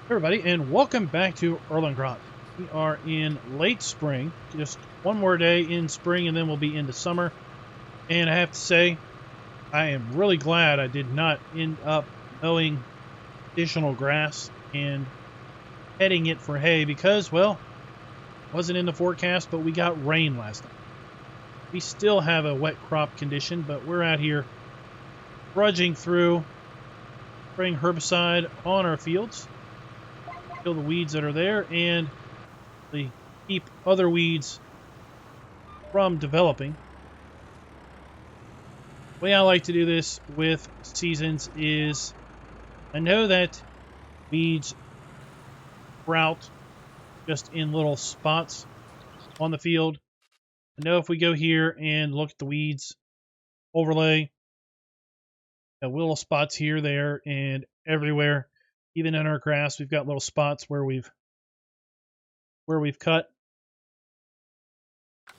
Everybody, and welcome back to Erlengrad. We are in late spring, just one more day in spring, and then we'll be into summer. And I have to say, I am really glad I did not end up mowing additional grass and heading it for hay because, well, wasn't in the forecast, but we got rain last night. We still have a wet crop condition, but we're out here trudging through, spraying herbicide on our fields. Kill the weeds that are there and keep other weeds from developing. The way I like to do this with seasons is I know that weeds sprout just in little spots on the field. I know if we go here and look at the weeds overlay, little spots here, there, and everywhere. Even in our grass, we've got little spots where we've cut.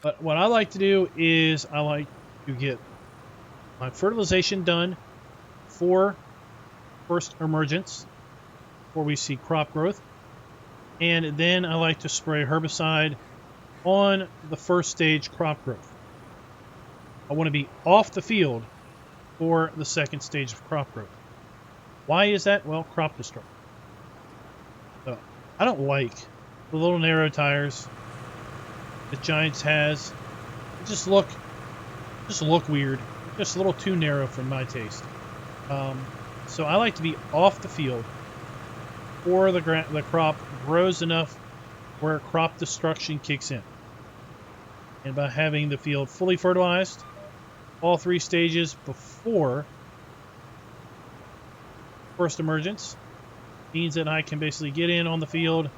But what I like to do is I like to get my fertilization done for first emergence, before we see crop growth. And then I like to spray herbicide on the first stage crop growth. I want to be off the field for the second stage of crop growth. Why is that? Well, crop destruction. So I don't like the little narrow tires that Giants has. They just look weird. Just a little too narrow for my taste. So I like to be off the field before the crop grows enough where crop destruction kicks in. And by having the field fully fertilized, all three stages before first emergence, means that I can basically get in on the field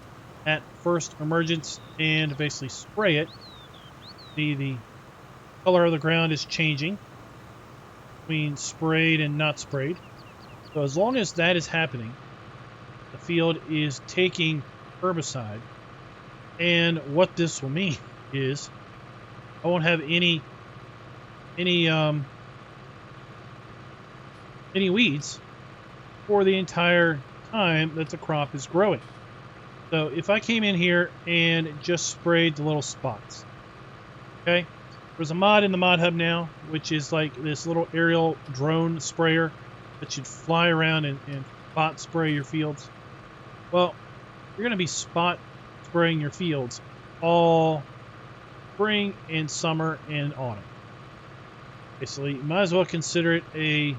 at first emergence and basically spray it. See, the color of the ground is changing between sprayed and not sprayed. So as long as that is happening, the field is taking herbicide. And what this will mean is I won't have any weeds for the entire time that the crop is growing. So if I came in here and just sprayed the little spots, okay? There's a mod in the mod hub now, which is like this little aerial drone sprayer that should fly around and spot spray your fields. Well, you're going to be spot spraying your fields all spring and summer and autumn. Basically, you might as well consider it a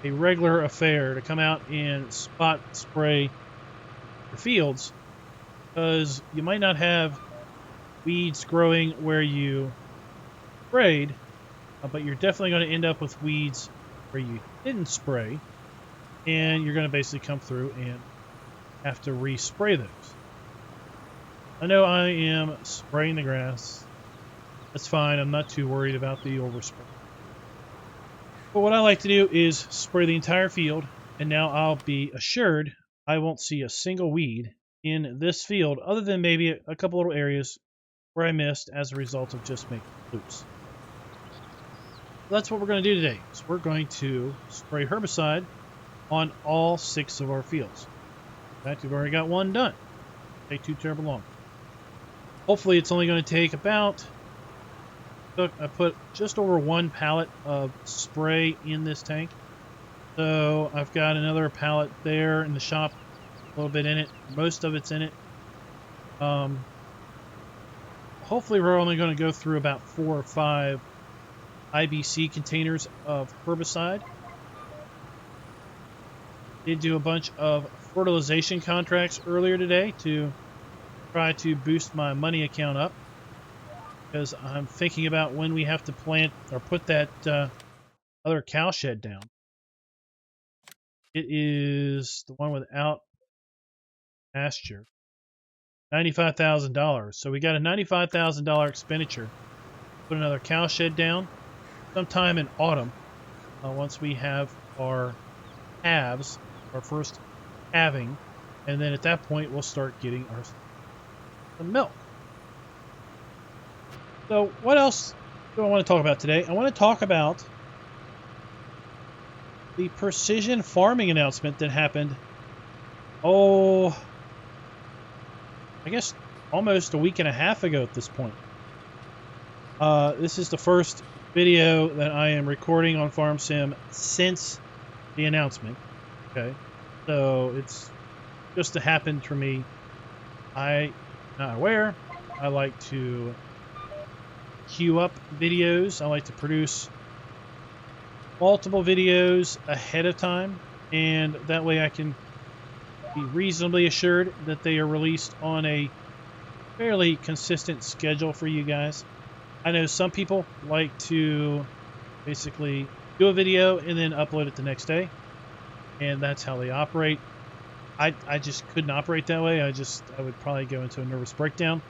regular affair to come out and spot spray your fields, because you might not have weeds growing where you sprayed, but you're definitely going to end up with weeds where you didn't spray, and you're going to basically come through and have to respray those. I know I am spraying the grass. That's fine. I'm not too worried about the overspray. But what I like to do is spray the entire field, and now I'll be assured I won't see a single weed in this field other than maybe a couple little areas where I missed as a result of just making loops. That's what we're going to do today. So we're going to spray herbicide on all 6 of our fields. In fact, we've already got one done. It'll take too terrible long. Hopefully it's only going to take about... I put just over 1 pallet of spray in this tank. So I've got another pallet there in the shop, a little bit in it. Most of it's in it. Hopefully we're only going to go through about 4 or 5 IBC containers of herbicide. Did do a bunch of fertilization contracts earlier today to try to boost my money account up, because I'm thinking about when we have to plant or put that other cow shed down. It is the one without pasture. $95,000. So we got a $95,000 expenditure. Put another cow shed down sometime in autumn, once we have our calves, our first calving, and then at that point we'll start getting our milk. So what else do I want to talk about today? I want to talk about the precision farming announcement that happened, I guess, almost a week and a half ago at this point. This is the first video that I am recording on Farm Sim since the announcement. Okay, so it's just happened for me. I'm not aware. I like to queue up videos. I like to produce multiple videos ahead of time, and that way I can be reasonably assured that they are released on a fairly consistent schedule for you guys. I know some people like to basically do a video and then upload it the next day, and that's how they operate. I just couldn't operate that way. I would probably go into a nervous breakdown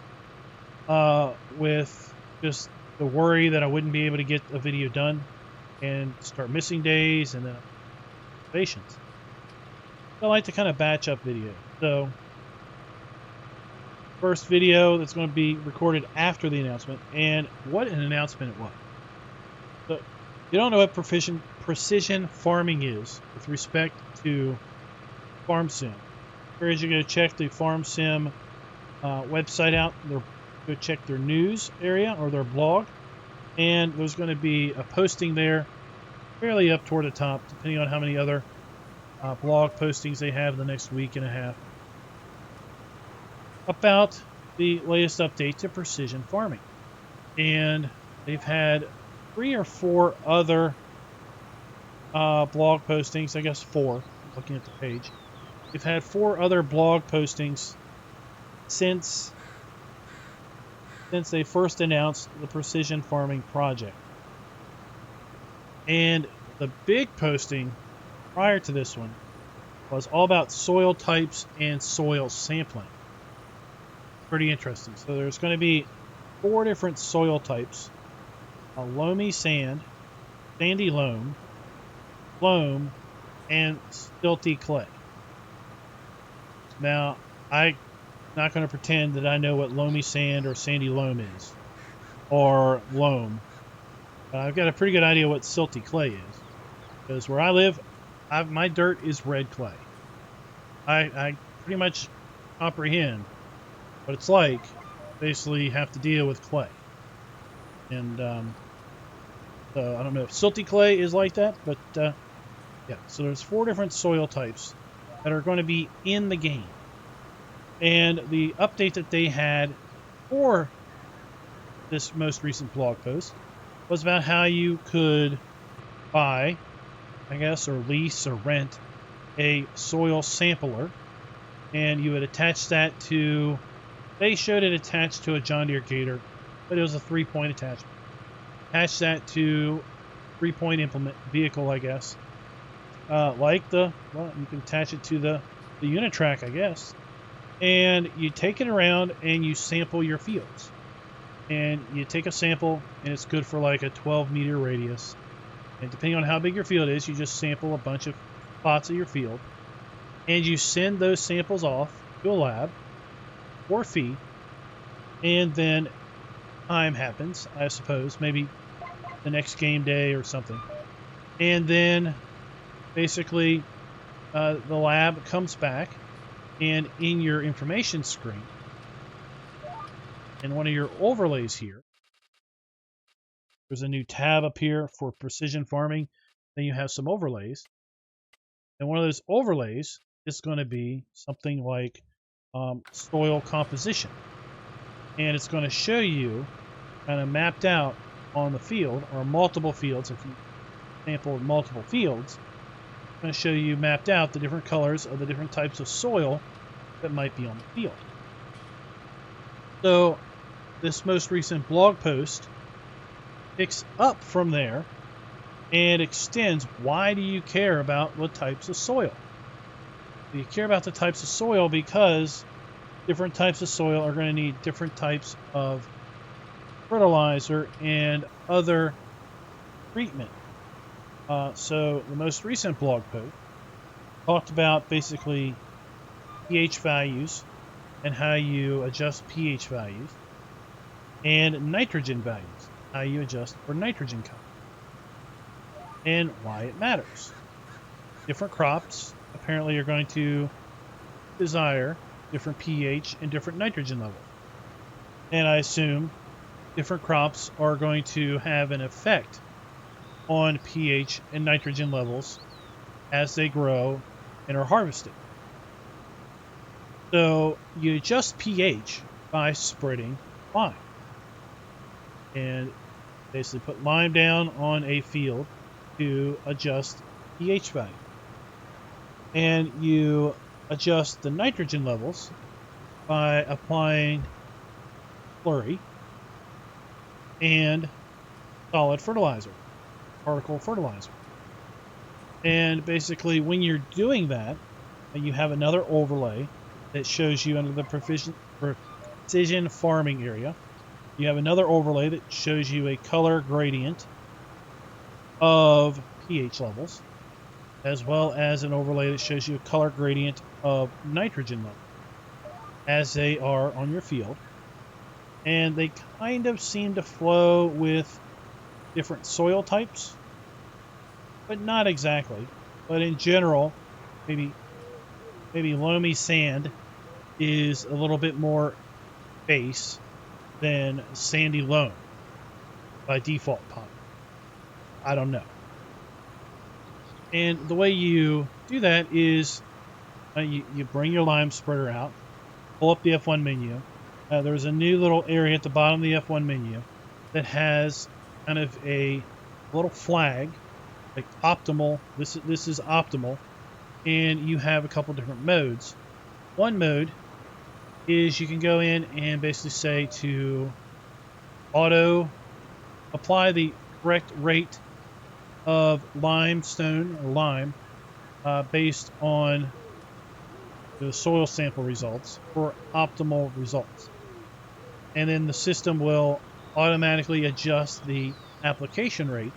with just the worry that I wouldn't be able to get a video done and start missing days and then patience. I like to kind of batch up video. So first video that's going to be recorded after the announcement, and what an announcement it was. So if you don't know what precision farming is with respect to Farm Sim, I encourage you to go check the Farm Sim website out. Go check their news area or their blog, and there's going to be a posting there fairly up toward the top, depending on how many other blog postings they have in the next week and a half about the latest update to precision farming. And they've had 3 or 4 other blog postings, I guess 4, looking at the page. They've had 4 other blog postings since they first announced the precision farming project. And the big posting prior to this one was all about soil types and soil sampling. Pretty interesting. So there's going to be 4 different soil types: a loamy sand, sandy loam, and silty clay. Now, I'm not going to pretend that I know what loamy sand or sandy loam is, or loam. I've got a pretty good idea what silty clay is, because where I live, my dirt is red clay. I pretty much comprehend what it's like. Basically, have to deal with clay, and so I don't know if silty clay is like that, but yeah. So there's 4 different soil types that are going to be in the game, and the update that they had for this most recent blog post was about how you could buy, I guess, or lease or rent a soil sampler, and you would attach that to, they showed it attached to a John Deere Gator, but it was a 3-point attachment. Attach that to 3-point implement vehicle, I guess. You can attach it to the Unitrack, I guess. And you take it around and you sample your fields. And you take a sample, and it's good for like a 12-meter radius. And depending on how big your field is, you just sample a bunch of spots of your field. And you send those samples off to a lab for a fee. And then time happens, I suppose, maybe the next game day or something. And then basically the lab comes back, and in your information screen, in one of your overlays here, there's a new tab up here for precision farming. Then you have some overlays. And one of those overlays is going to be something like soil composition. And it's going to show you kind of mapped out on the field, or multiple fields. If you sample multiple fields, it's going to show you mapped out the different colors of the different types of soil that might be on the field. So this most recent blog post picks up from there and extends. Why do you care about what types of soil? You care about the types of soil because different types of soil are going to need different types of fertilizer and other treatment. So the most recent blog post talked about basically pH values and how you adjust pH values, and nitrogen values, how you adjust for nitrogen content, and why it matters. Different crops apparently are going to desire different pH and different nitrogen levels. And I assume different crops are going to have an effect on pH and nitrogen levels as they grow and are harvested. So you adjust pH by spreading lime. And basically put lime down on a field to adjust pH value. And you adjust the nitrogen levels by applying slurry and solid fertilizer, particle fertilizer. And basically when you're doing that, you have another overlay that shows you under the precision farming area. You have another overlay that shows you a color gradient of pH levels, as well as an overlay that shows you a color gradient of nitrogen levels as they are on your field. And they kind of seem to flow with different soil types, but not exactly. But in general, maybe loamy sand is a little bit more base than sandy loam by default probably. I don't know. And the way you do that is you bring your lime spreader out, pull up the F1 menu. There's a new little area at the bottom of the F1 menu that has kind of a little flag, like optimal. This is optimal, and you have a couple different modes. One mode is you can go in and basically say to auto apply the correct rate of limestone or lime based on the soil sample results for optimal results. And then the system will automatically adjust the application rate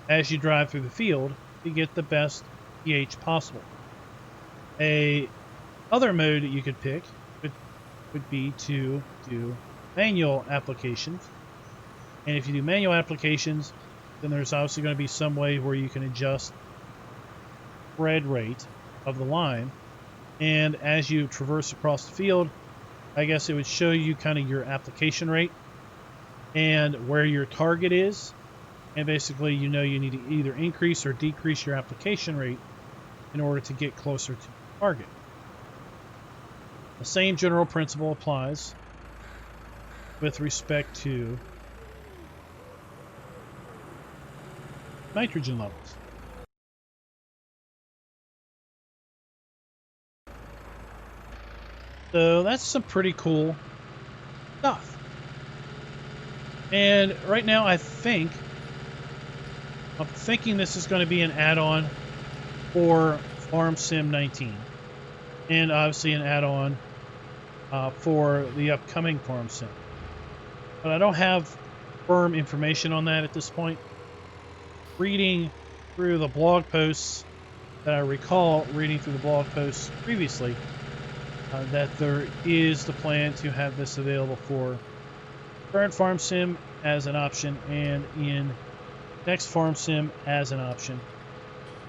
as you drive through the field to get the best pH possible. A other mode that you could pick would be to do manual applications. And if you do manual applications, then there's obviously going to be some way where you can adjust spread rate of the lime. And as you traverse across the field, I guess it would show you kind of your application rate and where your target is. And basically, you know, you need to either increase or decrease your application rate in order to get closer to the target. The same general principle applies with respect to nitrogen levels. So that's some pretty cool stuff. And right now I'm thinking this is going to be an add-on for Farm Sim 19. And obviously an add-on for the upcoming Farm Sim. But I don't have firm information on that at this point. Reading through the blog posts that I recall reading through the blog posts previously, that there is the plan to have this available for current Farm Sim as an option and in next Farm Sim as an option.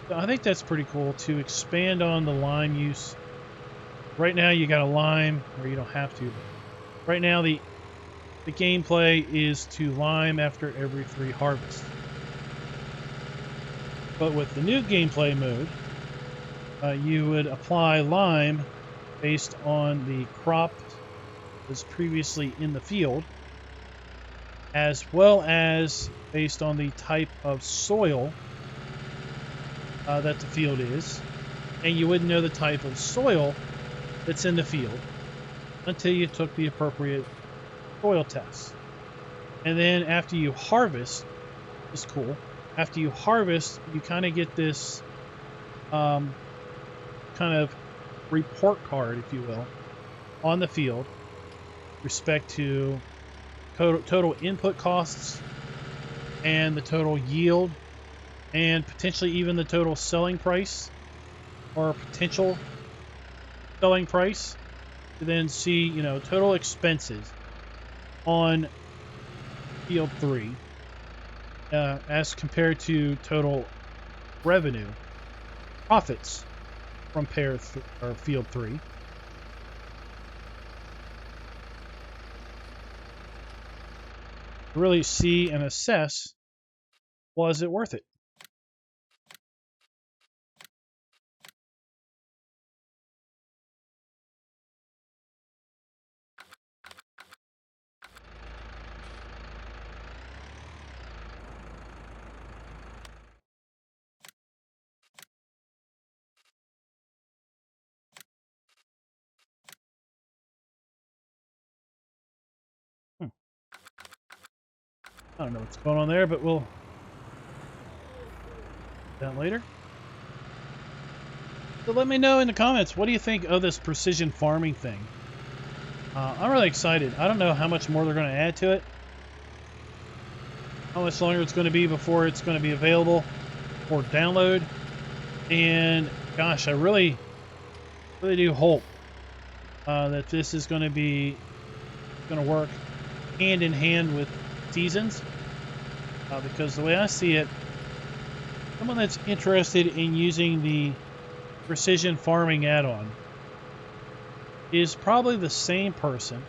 So I think that's pretty cool to expand on the lime use. Right now you got a lime, or you don't have to. Right now the gameplay is to lime after every 3 harvests. But with the new gameplay mode, you would apply lime based on the crop that was previously in the field, as well as based on the type of soil that the field is. And you wouldn't know the type of soil that's in the field until you took the appropriate soil tests. And then after you harvest, it's cool. After you harvest, you kind of get this kind of report card, if you will, on the field with respect to total input costs and the total yield and potentially even the total selling price or potential selling price, to then see, you know, total expenses on field 3 as compared to total revenue profits from field 3, to really see and assess, was it worth it? I don't know what's going on there, but we'll do that later. So let me know in the comments, what do you think of this precision farming thing? I'm really excited. I don't know how much more they're going to add to it. How much longer it's going to be before it's going to be available for download. And gosh, I really do hope that this is going to work hand in hand with seasons. Because the way I see it, someone that's interested in using the precision farming add-on is probably the same person,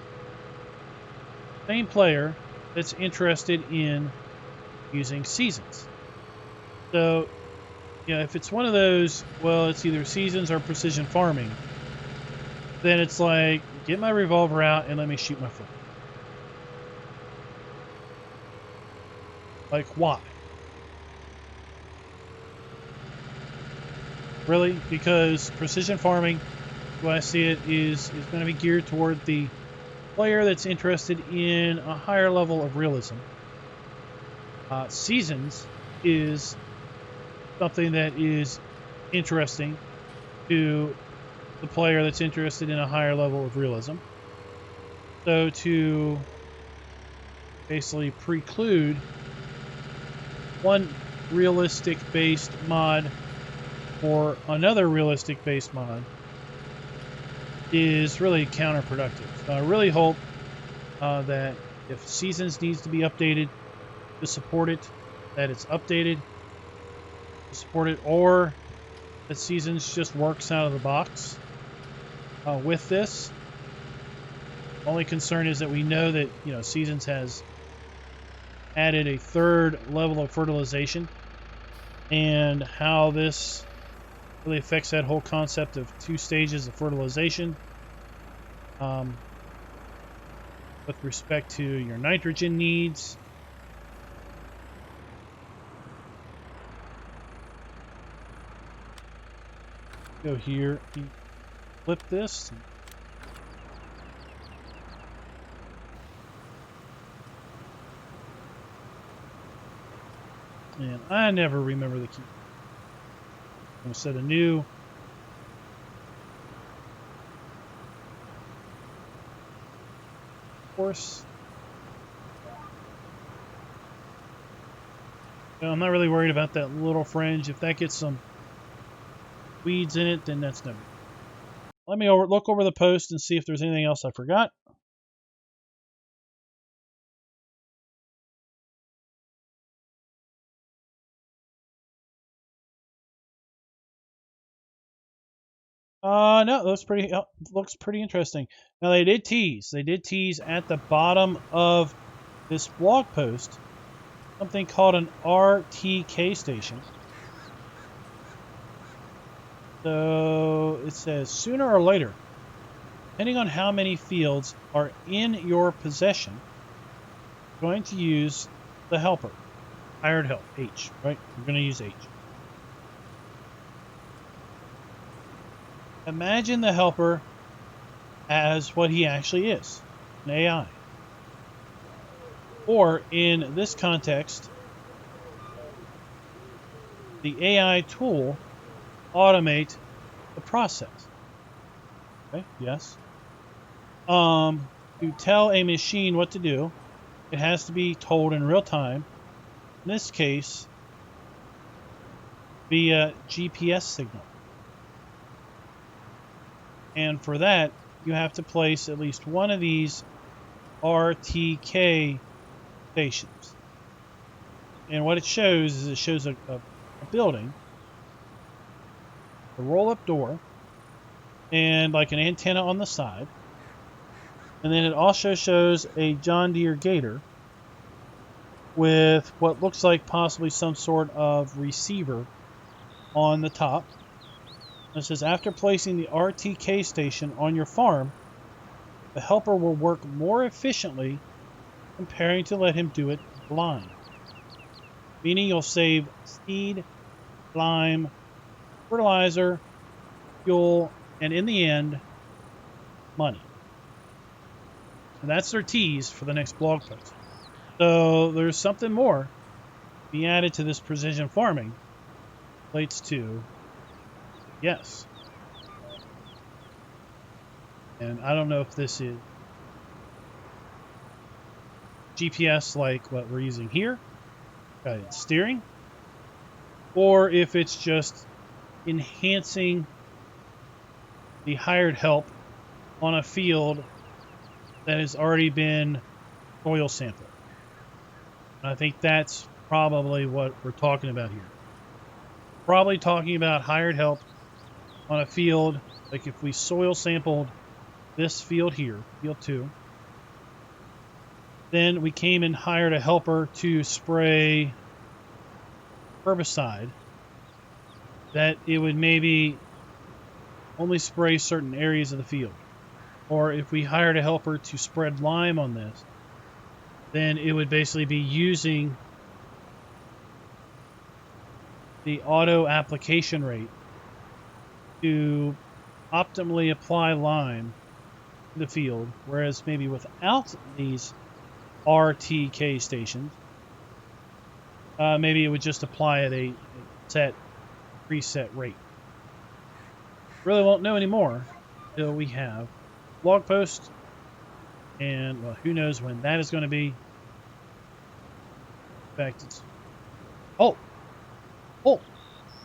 same player that's interested in using seasons. So, if it's one of those, well, it's either seasons or precision farming, then it's like, get my revolver out and let me shoot my foot. Like, why? Really? Because precision farming, the way I see it, is going to be geared toward the player that's interested in a higher level of realism. Seasons is something that is interesting to the player that's interested in a higher level of realism. So to basically preclude one realistic based mod or another realistic based mod is really counterproductive. So I really hope that if Seasons needs to be updated to support it, that it's updated to support it, or that Seasons just works out of the box with this. Only concern is that we know that Seasons has added a third level of fertilization, and how this really affects that whole concept of 2 stages of fertilization with respect to your nitrogen needs. Go here, flip this. And I never remember the key. I'm going to set a new course. I'm not really worried about that little fringe. If that gets some weeds in it, then that's never. Let me look over the post and see if there's anything else I forgot. No, looks pretty interesting. Now they did tease at the bottom of this blog post something called an Rtk Station. So it says, sooner or later, depending on how many fields are in your possession, you're going to use the helper. Hired help, H, right? We're going to use H. Imagine the helper as what he actually is, an AI. Or in this context, the AI tool automate the process. Okay, yes. To tell a machine what to do, it has to be told in real time. In this case, via GPS signal. And for that, you have to place at least one of these Rtk stations. And what it shows is a building, a roll-up door, and like an antenna on the side. And then it also shows a John Deere Gator with what looks like possibly some sort of receiver on the top. It says, after placing the RTK station on your farm, the helper will work more efficiently comparing to let him do it blind. Meaning you'll save seed, lime, fertilizer, fuel, and in the end, money. And that's their tease for the next blog post. So there's something more to be added to this precision farming. Relates to, yes. And I don't know if this is GPS like what we're using here, guided steering, or if it's just enhancing the hired help on a field that has already been soil sampled. And I think that's probably what we're talking about here. Probably talking about hired help on a field, like if we soil sampled this field here, field 2, then we came and hired a helper to spray herbicide, that it would maybe only spray certain areas of the field. Or if we hired a helper to spread lime on this, then it would basically be using the auto application rate to optimally apply lime to the field, whereas maybe without these RTK stations, maybe it would just apply at a set preset rate. Really won't know anymore until we have blog post, and well, who knows when that is going to be. In fact, it's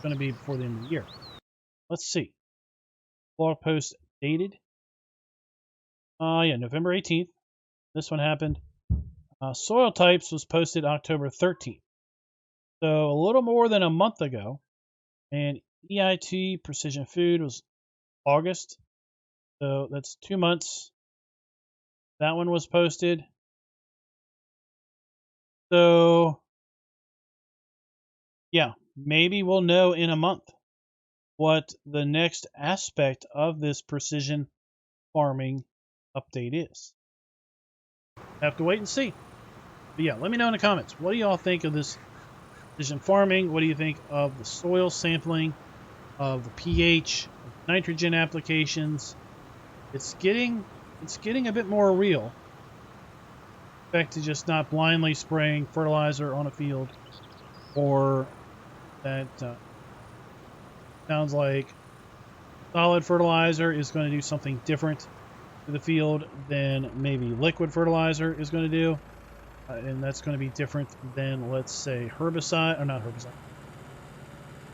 going to be before the end of the year. Let's see. Blog post dated. Yeah, November 18th. This one happened. Soil types was posted October 13th. So a little more than a month ago. And EIT Precision Food was August. So that's 2 months. That one was posted. So yeah, maybe we'll know in a month what the next aspect of this precision farming update is. Have to wait and see. But yeah, let me know in the comments. What do y'all think of this precision farming? What do you think of the soil sampling, of the pH, of nitrogen applications? It's getting a bit more real. Back to just not blindly spraying fertilizer on a field, or that sounds like solid fertilizer is going to do something different to the field than maybe liquid fertilizer is going to do. And that's going to be different than, let's say, herbicide, or not herbicide,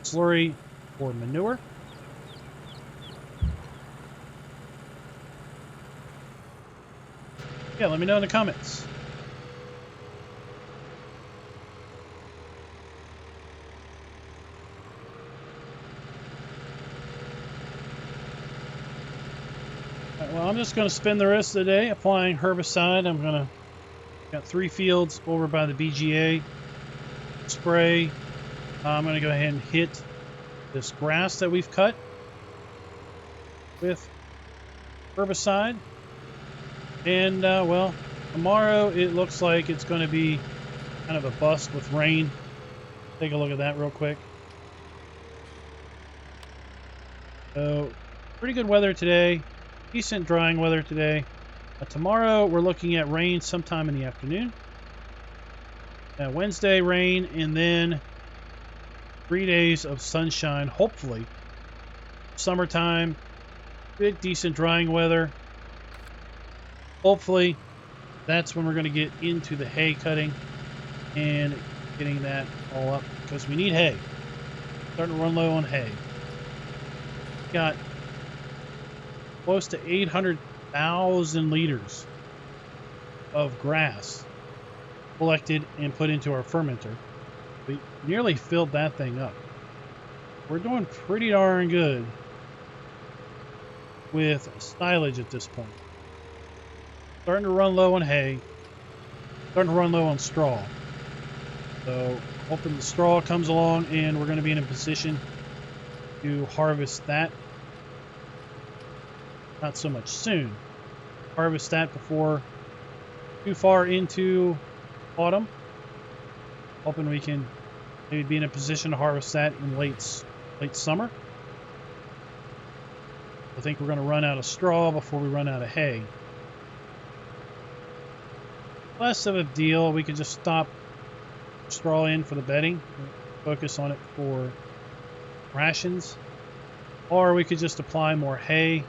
slurry or manure. Yeah, let me know in the comments. Well, I'm just going to spend the rest of the day applying herbicide. Got 3 fields over by the BGA spray. I'm going to go ahead and hit this grass that we've cut with herbicide. And, well, tomorrow it looks like it's going to be kind of a bust with rain. Take a look at that real quick. So, pretty good weather today. Decent drying weather today. Tomorrow we're looking at rain sometime in the afternoon. Wednesday rain, and then 3 days of sunshine, hopefully. Summertime, good decent drying weather. Hopefully that's when we're going to get into the hay cutting and getting that all up, because we need hay. Starting to run low on hay. Got close to 800,000 liters of grass collected and put into our fermenter. We nearly filled that thing up. We're doing pretty darn good with silage at this point. Starting to run low on hay. Starting to run low on straw. So hoping the straw comes along and we're going to be in a position to harvest that. Not so much soon. Harvest that before too far into autumn. Hoping we can maybe be in a position to harvest that in late summer. I think we're going to run out of straw before we run out of hay. Less of a deal. We could just stop straw in for the bedding, focus on it for rations, or we could just apply more hay,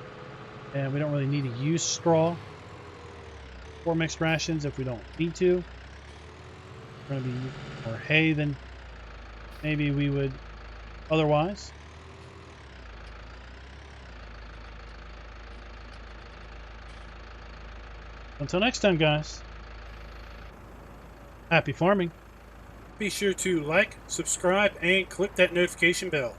and we don't really need to use straw for mixed rations if we don't need to. We're going to be using more hay than maybe we would otherwise. Until next time, guys, happy farming. Be sure to like, subscribe, and click that notification bell.